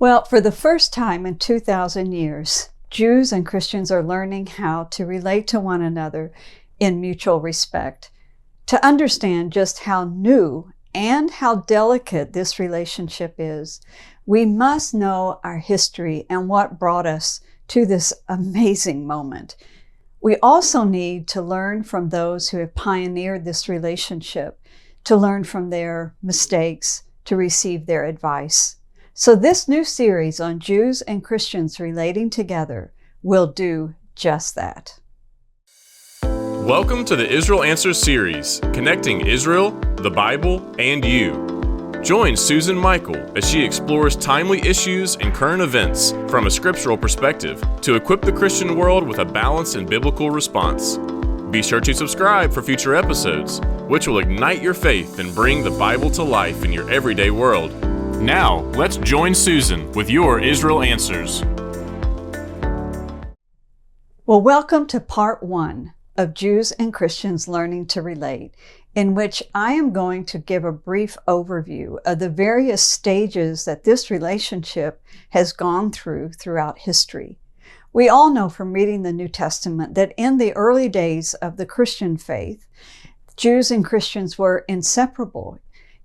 Well, for the first time in 2,000 years, Jews and Christians are learning how to relate to one another in mutual respect. To understand just how new and how delicate this relationship is, we must know our history and what brought us to this amazing moment. We also need to learn from those who have pioneered this relationship, to learn from their mistakes, to receive their advice. So this new series on Jews and Christians relating together will do just that. Welcome to the Israel Answers series, connecting Israel, the Bible, and you. Join Susan Michael as she explores timely issues and current events from a scriptural perspective to equip the Christian world with a balanced and biblical response. Be sure to subscribe for future episodes, which will ignite your faith and bring the Bible to life in your everyday world. Now, let's join Susan with your Israel Answers. Well, welcome to part 1 of Jews and Christians Learning to Relate, in which I am going to give a brief overview of the various stages that this relationship has gone throughout history. We all know from reading the New Testament that in the early days of the Christian faith, Jews and Christians were inseparable.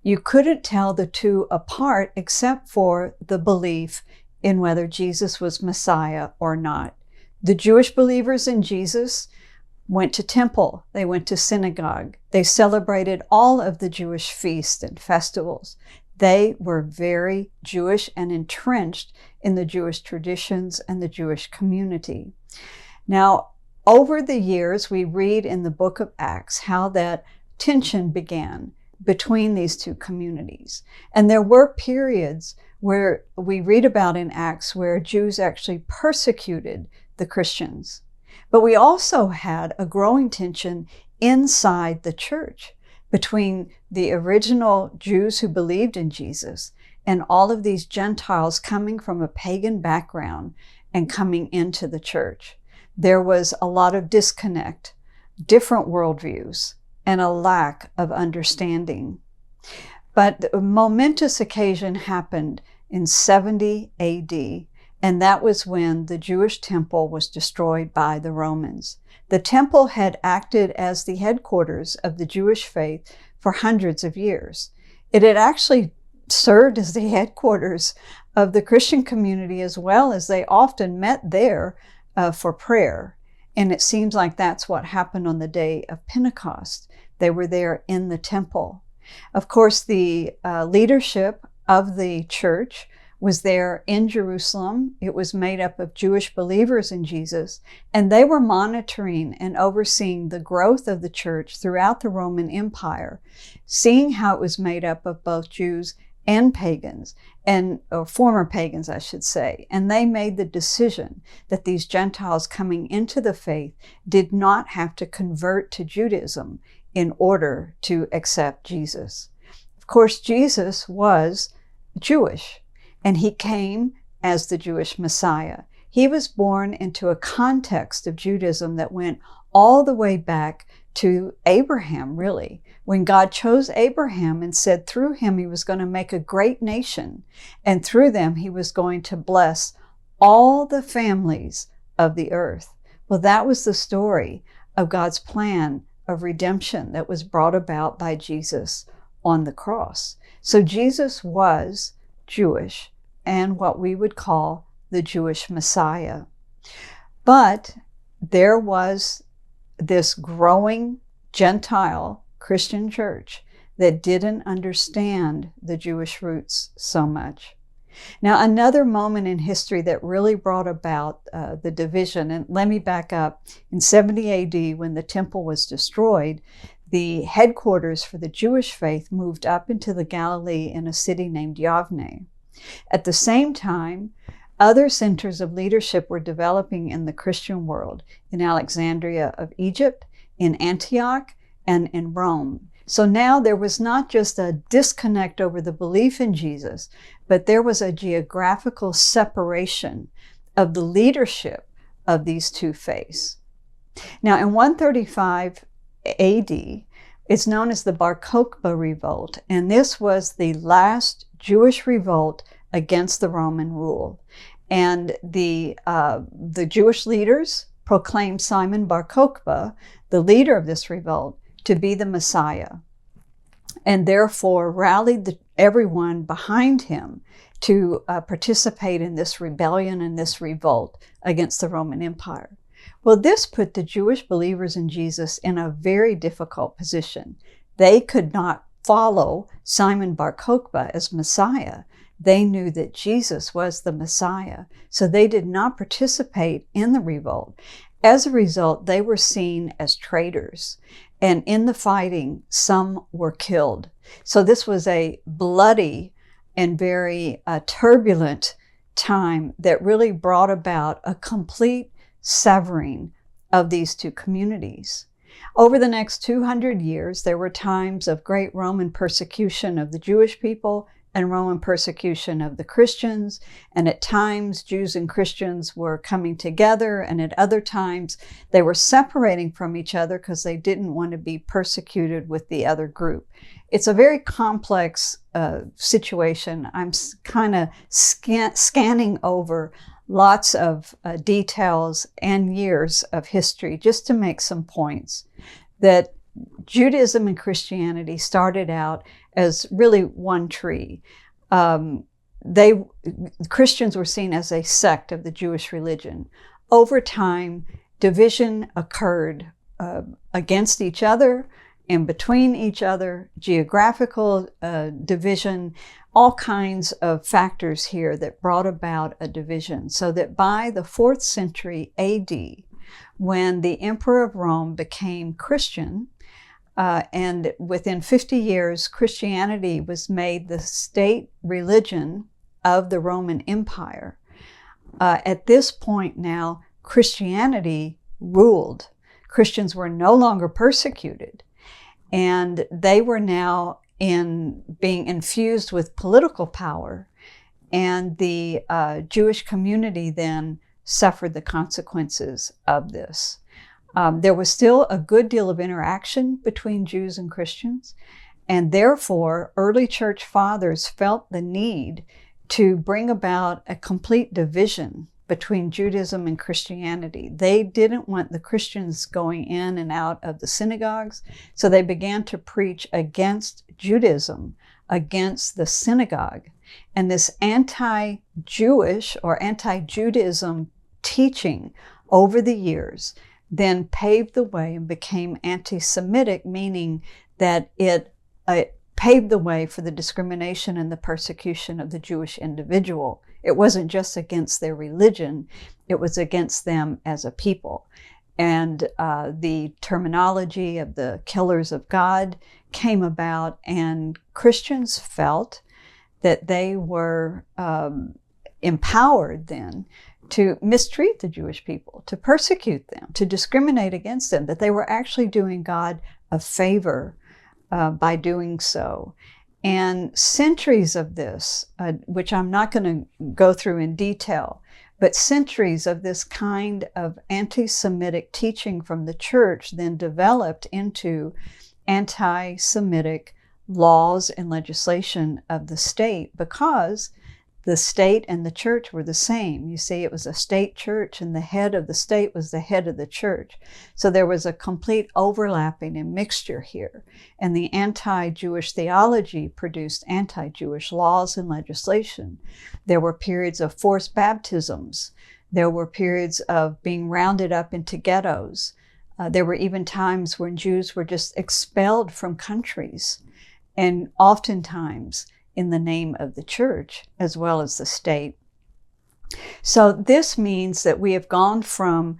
You couldn't tell the two apart except for the belief in whether Jesus was Messiah or not. The Jewish believers in Jesus went to temple, they went to synagogue, they celebrated all of the Jewish feasts and festivals. They were very Jewish and entrenched in the Jewish traditions and the Jewish community. Now, over the years, we read in the book of Acts how that tension began between these two communities. And there were periods where we read about in Acts where Jews actually persecuted the Christians. But we also had a growing tension inside the church between the original Jews who believed in Jesus and all of these Gentiles coming from a pagan background and coming into the church. There was a lot of disconnect, different worldviews, and a lack of understanding. But a momentous occasion happened in 70 AD, and that was when the Jewish temple was destroyed by the Romans. The temple had acted as the headquarters of the Jewish faith for hundreds of years. It had actually served as the headquarters of the Christian community as well, as they often met there for prayer. And it seems like that's what happened on the day of Pentecost. They were there in the temple. Of course, the leadership of the church was there in Jerusalem. It was made up of Jewish believers in Jesus, and they were monitoring and overseeing the growth of the church throughout the Roman Empire, seeing how it was made up of both Jews and pagans, or former pagans, I should say. And they made the decision that these Gentiles coming into the faith did not have to convert to Judaism in order to accept Jesus. Of course, Jesus was Jewish, and he came as the Jewish Messiah. He was born into a context of Judaism that went all the way back to Abraham, really, when God chose Abraham and said through him he was going to make a great nation, and through them he was going to bless all the families of the earth. Well, that was the story of God's plan of redemption that was brought about by Jesus on the cross. So Jesus was Jewish and what we would call the Jewish Messiah. But there was this growing Gentile Christian church that didn't understand the Jewish roots so much. Now, another moment in history that really brought about the division, and let me back up, in 70 AD, when the temple was destroyed, the headquarters for the Jewish faith moved up into the Galilee in a city named Yavne. At the same time, other centers of leadership were developing in the Christian world, in Alexandria of Egypt, in Antioch, and in Rome. So now there was not just a disconnect over the belief in Jesus, but there was a geographical separation of the leadership of these two faiths. Now, in 135 AD, it's known as the Bar Kokhba Revolt, and this was the last Jewish revolt against the Roman rule. And the Jewish leaders proclaimed Simon Bar Kokhba, the leader of this revolt, to be the Messiah, and therefore rallied everyone behind him to participate in this rebellion and this revolt against the Roman Empire. Well, this put the Jewish believers in Jesus in a very difficult position. They could not follow Simon Bar Kokhba as Messiah. They knew that Jesus was the Messiah, so they did not participate in the revolt. As a result, they were seen as traitors, and in the fighting, some were killed. So this was a bloody and very turbulent time that really brought about a complete severing of these two communities. Over the next 200 years, there were times of great Roman persecution of the Jewish people and Roman persecution of the Christians. And at times, Jews and Christians were coming together, and at other times, they were separating from each other because they didn't want to be persecuted with the other group. It's a very complex situation. I'm kind of scanning over lots of details and years of history just to make some points that Judaism and Christianity started out as really one tree. Christians were seen as a sect of the Jewish religion. Over time, division occurred against each other and between each other, geographical division, all kinds of factors here that brought about a division. So that by the 4th century AD, when the Emperor of Rome became Christian, and within 50 years, Christianity was made the state religion of the Roman Empire. At this point now, Christianity ruled. Christians were no longer persecuted, and they were now being infused with political power, and the Jewish community then suffered the consequences of this. There was still a good deal of interaction between Jews and Christians, and therefore early church fathers felt the need to bring about a complete division between Judaism and Christianity. They didn't want the Christians going in and out of the synagogues, so they began to preach against Judaism, against the synagogue. And this anti-Jewish or anti-Judaism teaching over the years then paved the way and became anti-Semitic, meaning that it paved the way for the discrimination and the persecution of the Jewish individual. It wasn't just against their religion, it was against them as a people. And the terminology of the killers of God came about, and Christians felt that they were empowered then to mistreat the Jewish people, to persecute them, to discriminate against them, that they were actually doing God a favor by doing so. And centuries of this, which I'm not going to go through in detail, but centuries of this kind of anti-Semitic teaching from the church then developed into anti-Semitic laws and legislation of the state, because the state and the church were the same. You see, it was a state church, and the head of the state was the head of the church. So there was a complete overlapping and mixture here. And the anti-Jewish theology produced anti-Jewish laws and legislation. There were periods of forced baptisms. There were periods of being rounded up into ghettos. There were even times when Jews were just expelled from countries, and oftentimes in the name of the church as well as the state. So this means that we have gone from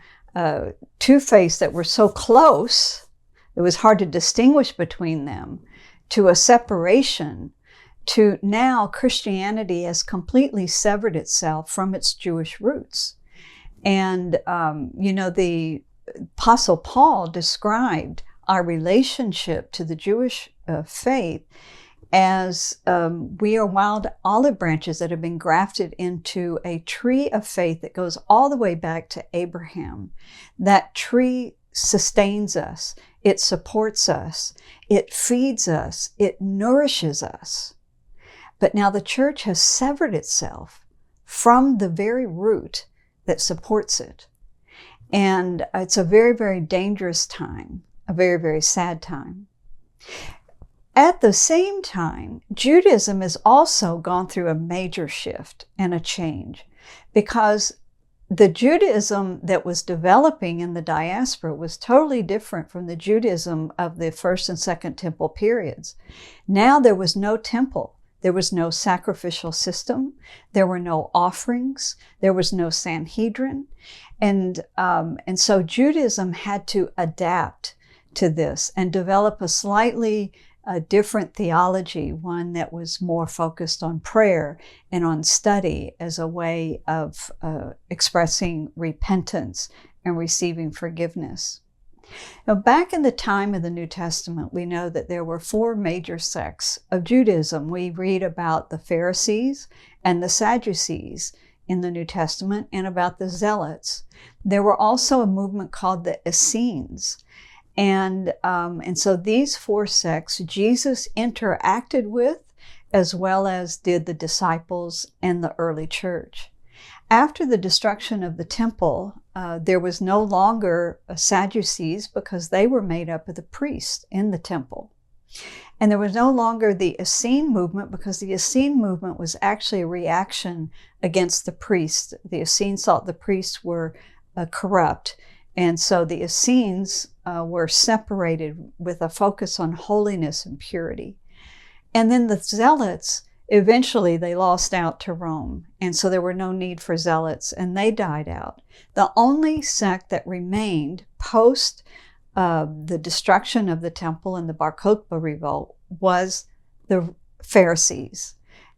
two faiths that were so close, it was hard to distinguish between them, to a separation, to now Christianity has completely severed itself from its Jewish roots. And, the Apostle Paul described our relationship to the Jewish faith as we are wild olive branches that have been grafted into a tree of faith that goes all the way back to Abraham. That tree sustains us, it supports us, it feeds us, it nourishes us. But now the church has severed itself from the very root that supports it. And it's a very, very dangerous time, a very, very sad time. At the same time, Judaism has also gone through a major shift and a change, because the Judaism that was developing in the diaspora was totally different from the Judaism of the First and Second Temple periods. Now there was no temple. There was no sacrificial system. There were no offerings. There was no Sanhedrin. And so Judaism had to adapt to this and develop a slightly different theology, one that was more focused on prayer and on study as a way of expressing repentance and receiving forgiveness. Now, back in the time of the New Testament, we know that there were 4 major sects of Judaism. We read about the Pharisees and the Sadducees in the New Testament, and about the Zealots. There were also a movement called the Essenes. And so these 4 sects Jesus interacted with, as well as did the disciples and the early church. After the destruction of the temple, there was no longer Sadducees, because they were made up of the priests in the temple. And there was no longer the Essene movement, because the Essene movement was actually a reaction against the priests. The Essenes thought the priests were corrupt. And so the Essenes were separated with a focus on holiness and purity. And then the Zealots, eventually they lost out to Rome. And so there were no need for Zealots, and they died out. The only sect that remained post the destruction of the temple and the Bar Kokhba revolt was the Pharisees,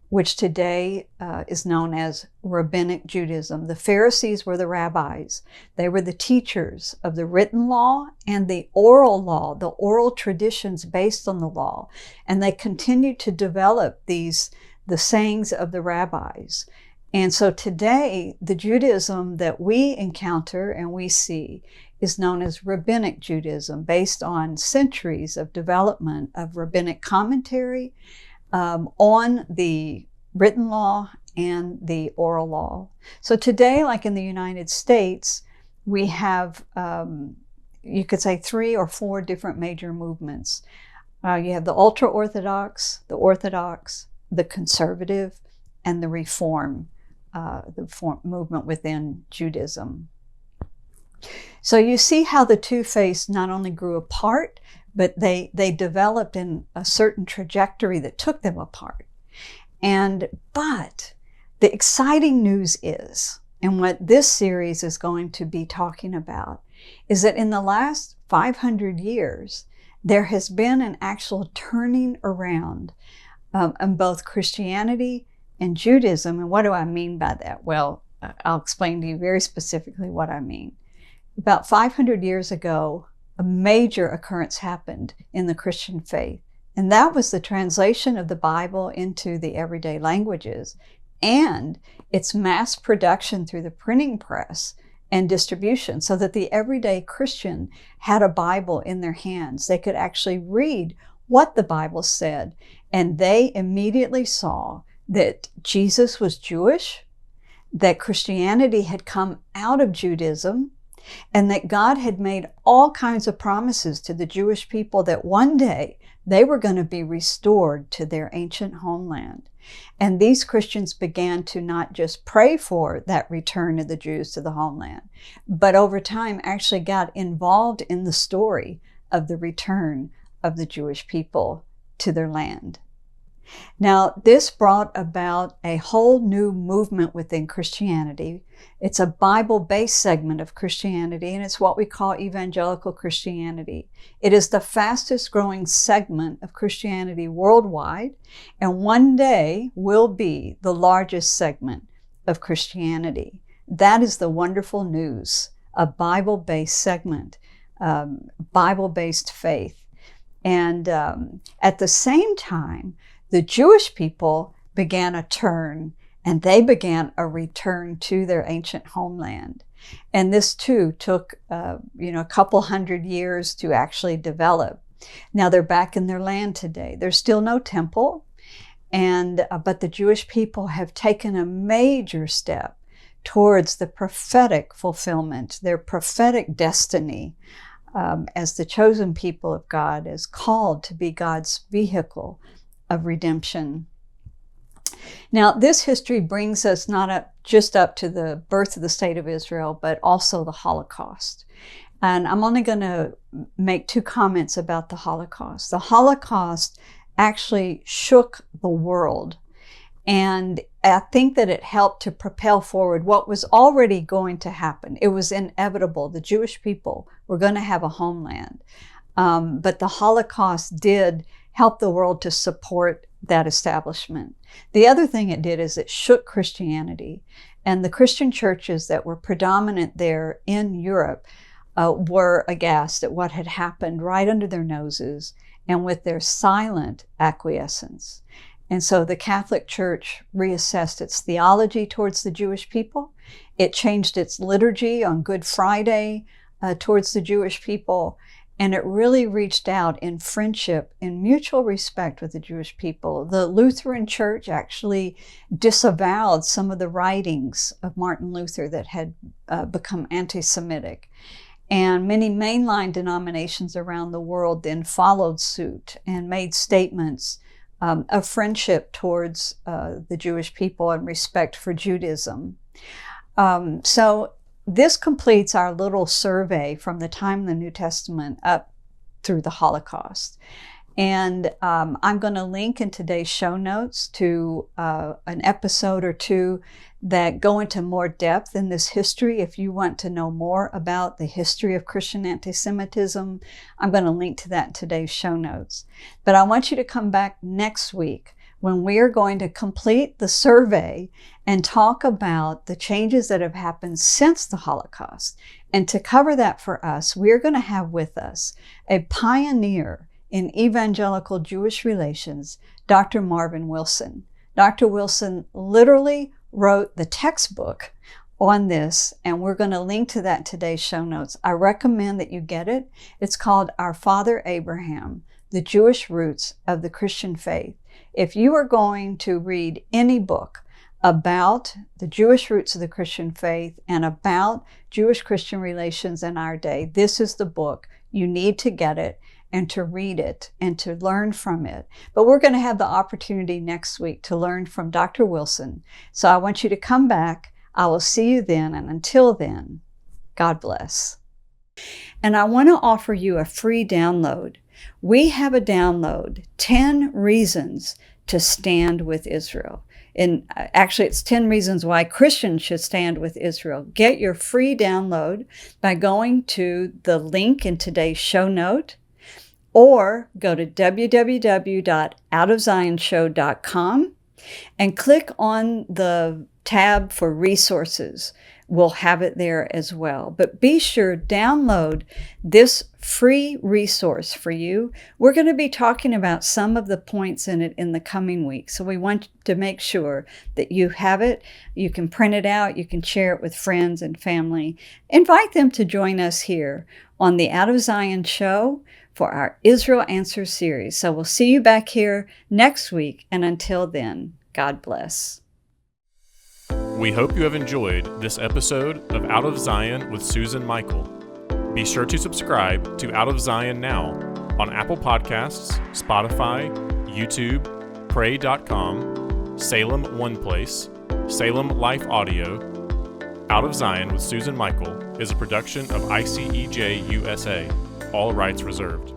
which today is known as Rabbinic Judaism. The Pharisees were the rabbis. They were the teachers of the written law and the oral law, the oral traditions based on the law. And they continued to develop the sayings of the rabbis. And so today, the Judaism that we encounter and we see is known as Rabbinic Judaism, based on centuries of development of rabbinic commentary on the written law and the oral law. So today, like in the United States, we have, you could say, 3 or 4 different major movements. You have the ultra-Orthodox, the conservative, and the Reform movement within Judaism. So you see how the two faiths not only grew apart, but they developed in a certain trajectory that took them apart. But the exciting news is, and what this series is going to be talking about, is that in the last 500 years, there has been an actual turning around in both Christianity and Judaism. And what do I mean by that? Well, I'll explain to you very specifically what I mean. About 500 years ago, a major occurrence happened in the Christian faith, and that was the translation of the Bible into the everyday languages and its mass production through the printing press and distribution, so that the everyday Christian had a Bible in their hands. They could actually read what the Bible said, and they immediately saw that Jesus was Jewish, that Christianity had come out of Judaism, and that God had made all kinds of promises to the Jewish people that one day they were going to be restored to their ancient homeland. And these Christians began to not just pray for that return of the Jews to the homeland, but over time actually got involved in the story of the return of the Jewish people to their land. Now, this brought about a whole new movement within Christianity. It's a Bible-based segment of Christianity, and it's what we call evangelical Christianity. It is the fastest growing segment of Christianity worldwide, and one day will be the largest segment of Christianity. That is the wonderful news, a Bible-based segment, Bible-based faith. And at the same time, the Jewish people began a turn, and they began a return to their ancient homeland. And this too took, a couple hundred years to actually develop. Now they're back in their land today. There's still no temple, But the Jewish people have taken a major step towards the prophetic fulfillment, their prophetic destiny, as the chosen people of God, is called to be God's vehicle of redemption. Now, this history brings us not just up to the birth of the state of Israel, but also the Holocaust. And I'm only going to make 2 comments about the Holocaust. The Holocaust actually shook the world. And I think that it helped to propel forward what was already going to happen. It was inevitable. The Jewish people were going to have a homeland. But the Holocaust did help the world to support that establishment. The other thing it did is it shook Christianity. And the Christian churches that were predominant there in Europe were aghast at what had happened right under their noses and with their silent acquiescence. And so the Catholic Church reassessed its theology towards the Jewish people. It changed its liturgy on Good Friday towards the Jewish people. And it really reached out in friendship, in mutual respect with the Jewish people. The Lutheran Church actually disavowed some of the writings of Martin Luther that had become anti-Semitic. And many mainline denominations around the world then followed suit and made statements of friendship towards the Jewish people and respect for Judaism. So this completes our little survey from the time of the New Testament up through the Holocaust. And I'm going to link in today's show notes to an episode or 2 that go into more depth in this history. If you want to know more about the history of Christian anti-Semitism, I'm going to link to that in today's show notes. But I want you to come back next week when we are going to complete the survey and talk about the changes that have happened since the Holocaust. And to cover that for us, we're going to have with us a pioneer in evangelical Jewish relations, Dr. Marvin Wilson. Dr. Wilson literally wrote the textbook on this, and we're going to link to that in today's show notes. I recommend that you get it. It's called Our Father Abraham, The Jewish Roots of the Christian Faith. If you are going to read any book about the Jewish roots of the Christian faith and about Jewish-Christian relations in our day, this is the book. You need to get it and to read it and to learn from it. But we're going to have the opportunity next week to learn from Dr. Wilson. So I want you to come back. I will see you then. And until then, God bless. And I want to offer you a free download. We have a download, 10 Reasons to Stand with Israel. And actually, it's 10 reasons why Christians should stand with Israel. Get your free download by going to the link in today's show note, or go to www.outofzionshow.com and click on the tab for resources. We'll have it there as well. But be sure, download this free resource for you. We're going to be talking about some of the points in it in the coming week. So we want to make sure that you have it. You can print it out. You can share it with friends and family. Invite them to join us here on the Out of Zion show for our Israel Answers series. So we'll see you back here next week. And until then, God bless. We hope you have enjoyed this episode of Out of Zion with Susan Michael. Be sure to subscribe to Out of Zion now on Apple Podcasts, Spotify, YouTube, Pray.com, Salem One Place, Salem Life Audio. Out of Zion with Susan Michael is a production of ICEJ USA. All rights reserved.